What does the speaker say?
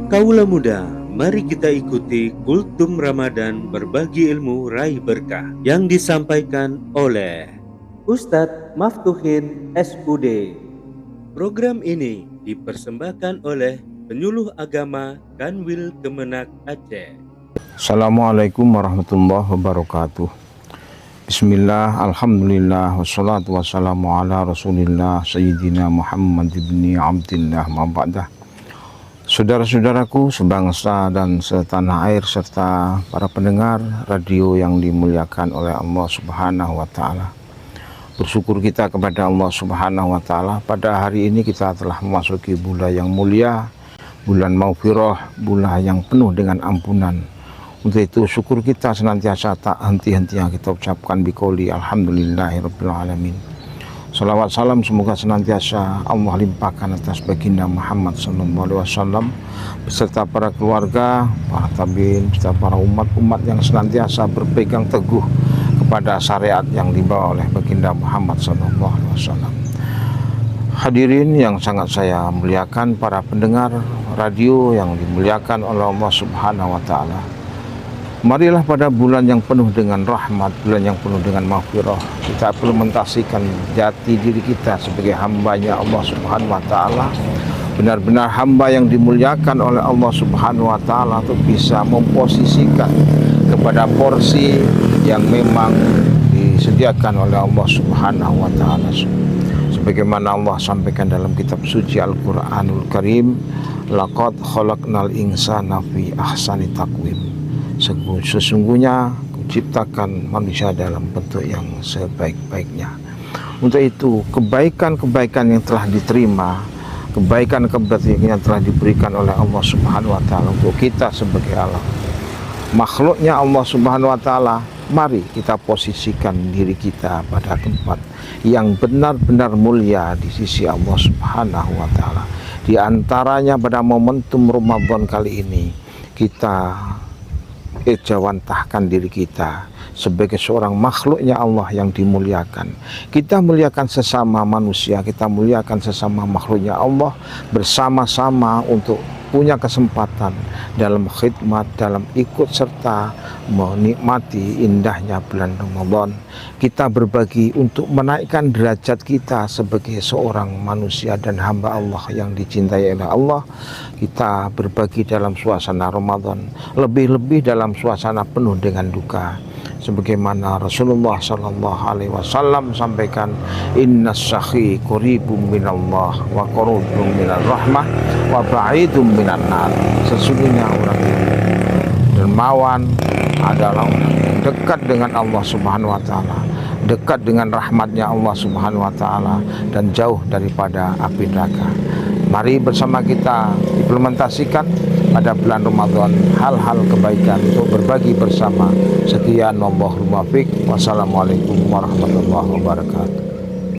Kaula muda, mari kita ikuti Kultum Ramadan berbagi ilmu raih berkah yang disampaikan oleh Ustadz Maftuhin SUD. Program ini dipersembahkan oleh Penyuluh Agama Kanwil Kemenak Aceh. Assalamualaikum warahmatullahi wabarakatuh. Bismillah, alhamdulillah, wassalatu wassalamu ala rasulillah Sayyidina Muhammad ibni Abdillah ma'ba'dah. Saudara-saudaraku sebangsa dan setanah air serta para pendengar radio yang dimuliakan oleh Allah subhanahu wa ta'ala. Bersyukur kita kepada Allah subhanahu wa ta'ala, pada hari ini kita telah memasuki bulan yang mulia, bulan maghfirah, bulan yang penuh dengan ampunan. Untuk itu syukur kita senantiasa tak henti-hentinya kita ucapkan biqouli alhamdulillahirabbil alamin. Salawat salam semoga senantiasa Allah limpahkan atas baginda Muhammad SAW beserta para keluarga, para tabiin, serta para umat-umat yang senantiasa berpegang teguh kepada syariat yang dibawa oleh baginda Muhammad SAW. Hadirin yang sangat saya muliakan, para pendengar radio yang dimuliakan oleh Allah Subhanahu wa ta'ala. Marilah pada bulan yang penuh dengan rahmat, bulan yang penuh dengan maghfirah, kita implementasikan jati diri kita sebagai hambanya Allah Subhanahu wa ta'ala, benar-benar hamba yang dimuliakan oleh Allah Subhanahu wa ta'ala, untuk bisa memposisikan kepada porsi yang memang disediakan oleh Allah Subhanahu wa ta'ala. Sebagaimana Allah sampaikan dalam kitab suci Al-Quranul Karim, laqad khalaqnal insana fi ahsani taqwim. Sesungguhnya kuciptakan manusia dalam bentuk yang sebaik-baiknya. Untuk itu kebaikan-kebaikan yang telah diterima, kebaikan-kebaikan yang telah diberikan oleh Allah Subhanahu wa ta'ala untuk kita sebagai alam makhluknya Allah Subhanahu wa ta'ala, mari kita posisikan diri kita pada tempat yang benar-benar mulia di sisi Allah Subhanahu wa ta'ala. Di antaranya pada momentum Ramadan kali ini, kita ejawantahkan diri kita sebagai seorang makhluknya Allah yang dimuliakan. Kita muliakan sesama manusia, kita muliakan sesama makhluknya Allah, bersama-sama untuk punya kesempatan dalam khidmat, dalam ikut serta menikmati indahnya bulan Ramadan. Kita berbagi untuk menaikkan derajat kita sebagai seorang manusia dan hamba Allah yang dicintai oleh Allah. Kita berbagi dalam suasana Ramadan, lebih-lebih dalam suasana penuh dengan duka. Sebagaimana Rasulullah SAW sampaikan, innas sakhi qaribum minallah wa qaribum minar rahmah wa ba'idum minan nar. Sesungguhnya orang dermawan adalah orang yang dekat dengan Allah Subhanahu wa ta'ala, dekat dengan rahmatnya Allah Subhanahu wa ta'ala, dan jauh daripada api neraka. Mari bersama kita implementasikan pada bulan Ramadan hal-hal kebaikan untuk berbagi bersama. Sekian, wallahul muwaffiq. Wassalamualaikum warahmatullahi wabarakatuh.